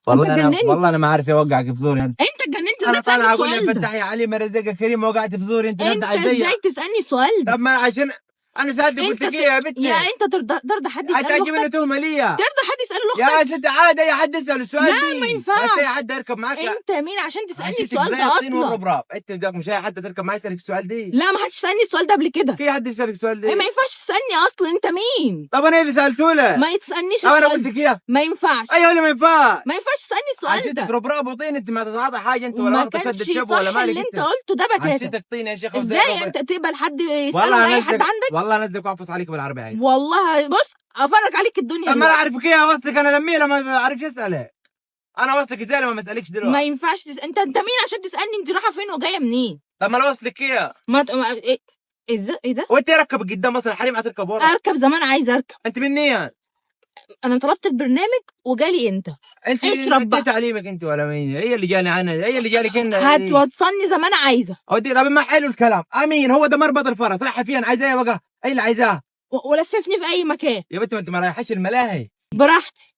والله انا ما عارف اوقعك في زوري. انت اتجننت انا ازاي تسالني طالع اقول السؤال لك ده؟ فتح يا علي مرزقك كريم وقعت في زوري، انت انت ازاي تسالني السؤال ده؟ طب ما عشان انا سالتك قلت لك ايه يا بنتي؟ يا انت ترضى حد انت يسال هتجيب لنا لاختك؟ تهمه ليا؟ ترضى حد يسال يا لاختك؟ ست عادي اي حد يسال السؤال لا دي، ما انت اي ينفعش. حد يركب معاك؟ انت مين عشان تسالني عشتك السؤال زي ده الطين اصلا؟ والربراب، انت بدك مش اي حد تركب معاك يسالك السؤال دي. لا ما حدش سالني السؤال ده قبل كده. في حد يسالك السؤال ايه دي؟ ما ينفعش تسالني اصلا، انت مين؟ طب انا اللي سالته له. ما يتسالنيش طب انا السؤال قلت ده. لك اياه. ما ينفعش. ايوه ولا ما ينفع؟ ما ينفعش تسالني السؤال عشتك ده. ربراب وطين، انت ما تتعاطى حاجه انت ولا وما واخده شده كانش شب ولا صح مالك اللي انت انت؟ قلته ده بتاتا. عشتك طين يا شيخ ازاي انت تقبل حد يساله والله اي حد انزلك، عندك؟ والله انزلك واعفص عليك بالعربي عادي. والله بص افرج عليك الدنيا طب ما انا دلوقتي. اعرفك ايه وصلك، انا لما ما اعرفش اسالك، انا وصلك ازاي لما ما اسالكش ما دلوقتي؟ ينفعش انت مين عشان تسالني انت رايحه فين وجايه منين؟ طب ما انا وصلك ايه؟ ايه ازاي ايه ده؟ وانت ركب قدام اصلا الحريم هتركب ورا. اركب زمان عايز اركب. انت منين؟ انا طلبت البرنامج وجالي انت. انت اشرب بقى. تعليمك انت ولا مين؟ هي اللي جاني انا، هي اللي جالك انت. هتوصلني زمان عايزه. اودي طب ما حلو الكلام، امين هو ده مربط الفرس، رايحه فين؟ عايزه ايه بقى؟ ايه اللي عايزاه؟ ولففني في اي مكان يا بنت ما انت ما رايحاش الملاهي. براحتي.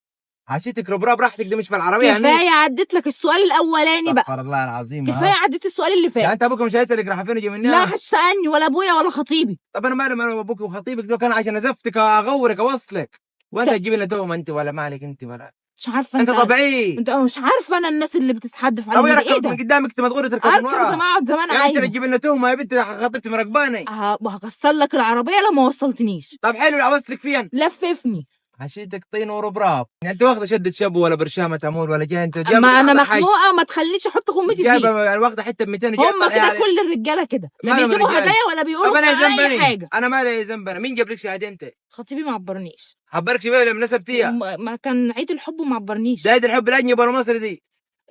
عشيتك ربراب براحتك، دي مش في العربيه هني. كفايه عديت لك السؤال الاولاني بقى. استغفر الله العظيم. كفايه عديت السؤال اللي يعني فات. انت ابوك مش هيسالك راح فين وجي منين؟ لا هتسالني ولا ابويا ولا خطيبي. طب انا مالي انا ابوك وخطيبك دول، كان عشان ازفتك اغورك اوصلك، وانت تجيب لنا تهمه انت ولا مالك انت ولا؟ مش عارفه انت طبيعي. انت مش عارفه انا الناس اللي بتتحدف طب عليهم دي ايه يركبك ده؟ من قدامك انت ما تغوري تركب من اركب ورا. زي ما اقعد زمان يا بنت عايزه. تجيب لنا تهمه يا بنت، خطيبتي مركباني. وهكسر لك العربيه لو ما وصلتنيش. طب حلو اوصلك فين؟ لففني. عشيتك طين وربراب، يعني انت واخده شده شبو ولا برشامه تمول ولا جاي انت اما انا مخنوقه ما تخلينيش احط خمتي فيه. جايبه يعني واخده حته ب 200 وجايه هم كده كل الرجاله كده، لا بيجيبوا هدايا ولا بيقولوا اي حاجه. انا مالي ذنب انا، مين جاب لك شهاده انت؟ خطيبي ما عبرنيش. عبرك شباب لما نسبتيها؟ ما كان عيد الحب وما عبرنيش. ده عيد الحب الاجنبي ولا المصري دي؟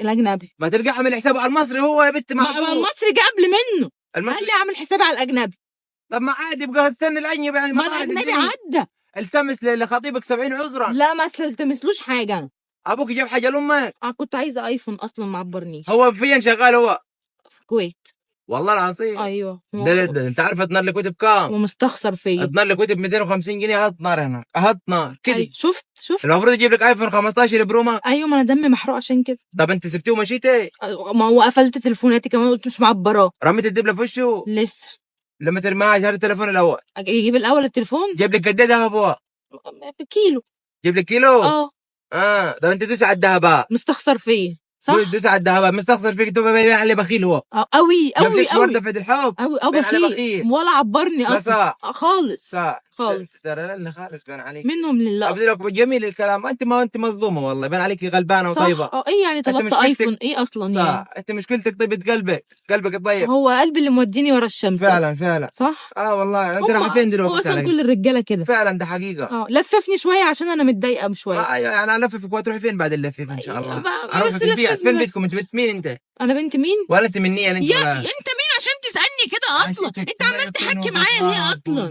الاجنبي. ما تلقى عامل حسابه على المصري هو يا بنت ما المصري جه قبل منه. المصري قال لي اعمل حسابي على الاجنبي. طب ما عادي يبقى استنى الاجنبي يعني. ما الاجنبي عدى. التمس لخطيبك 70 عذرا. لا ما التمسلوش حاجه انا. ابوك جاب حاجه لامك؟ كنت عايزه ايفون اصلا ما عبرنيش. هو فين شغال هو؟ في الكويت. والله العظيم. ايوه. ده انت عارف اطنار لي كتب كام؟ ومستخسر فيا. اطنار لي كتب 250 جنيه هطنار هناك هطنار كده. أيوة. شفت المفروض يجيب لك ايفون 15 برو ماكس. ايوه ما انا دمي محروق عشان كده. طب انت سبتيه ومشيتي؟ ما هو قفلت تليفوناتي كمان قلت مش معبراه. رميت الدبله في وشه؟ لسه. لما ترميها شهر التليفون الاول يجيب الاول التليفون. جيب لك قد ايه ذهب هو؟ بكيلو. جيب لك كيلو؟ طب انت دوس على الذهب. مستخسر فيا صح؟ دوس على الذهب، مستخسر فيك، تبقى باين عليه بخيل هو. قوي جاب لك ورده في عيد الحب قوي بخيل ولا عبرني اصلا. صح خالص صح خالص. ترى لنا خالص بان عليك منهم لله. ابدي لك جميل الكلام، انت ما انت مظلومه والله، بان عليك غلبانه وطيبه. صح. ايه يعني طلبت ايفون ايه اصلا صح يعني؟ انت مشكلتك طيبه قلبك الطيب. هو قلبي اللي موديني ورا الشمس فعلا صح. والله انت رايح فين دلوقتي؟ اصلا كل الرجاله كده فعلا ده حقيقه. لففني شويه عشان انا متضايقه بشويه. ايوه يعني الففك وتروحي فين بعد اللفيف ان شاء الله؟ اروح في البيت. فين بيتكم؟ انت بنت مين انت؟ انا بنت مين؟ ولا انت مني انت؟ يا انت مين عشان تسالني كده اصلا؟ انت عمال تحكي معايا ليه اصلا؟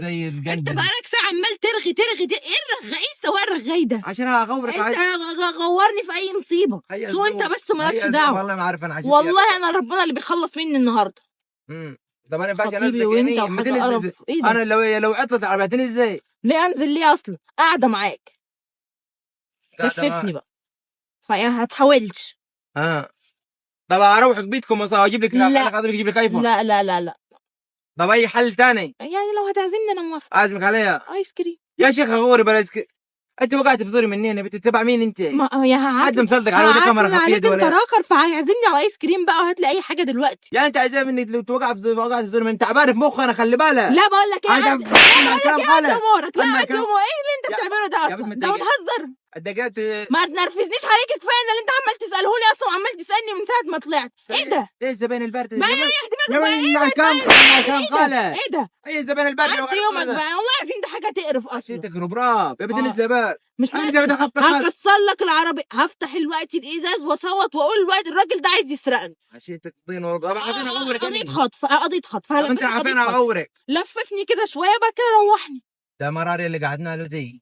انت بقالك ساعه عمال ترغي ايه الرغاي السواق الرغاي ده؟ عشان اغورك. انت غورني في اي مصيبه. سو انت بس مالكش دعوه. والله ما عارف انا عشان والله انا ربنا اللي بيخلص مني النهارده. طب انا ما ينفعش انزل وانت وحاجه قرف. ايه ده؟ انا لو عطلت عربيتني ازاي؟ ليه انزل ليه اصلا؟ قاعده معاك. لففني بقى. فيا هتحاولش. طب اروحك بيتكم واجيب لك خاطرك اجيب لك ايفون؟ لا. طب اي حل ثاني؟ يعني لو هتعزمني انا موافقه. اعزمك عليها ايس كريم. يا شيخ غوري بلا ايس كريم. انت وقعت بزوري منين يا بنت؟ تبع مين انت؟ حد مصدق على ودي كاميرا خفيه دي ولا؟ انت راخر فهيعزمني على ايس كريم بقى وهات لي اي حاجه دلوقتي. يعني انت عايزاه مني لو توقع في وقعت في زوري من تعبان في مخي انا، خلي بالك. لا بقول لك ايه كلام خالص. امورك. لا ايه اللي انت بتعمله ده اصلا؟ انت بتهزر. الدقات ما تنرفزنيش عليك، كفايه اللي انت عمال تساله لي اصلا وعمال تسالني من ساعه ما طلعت. ايه ده؟ ايه الزبائن البارده؟ ما يا كام خالص. ايه ده؟ ايه الزبائن البارده؟ انت يومك بقى والله عارفين ده حاجه تقرف اصلا. عشيتك ربراب يا بنت الزبائن. مش هكسر لك العربي، هفتح الوقت الازاز واصوت واقول الوقت الراجل ده عايز يسرقني. عشيتك طين وربراب. اغورك. قضيه خطف. انت عارفين اغورك. لففني كده شويه بقى كده روحني. ده مراري اللي قعدنا له دي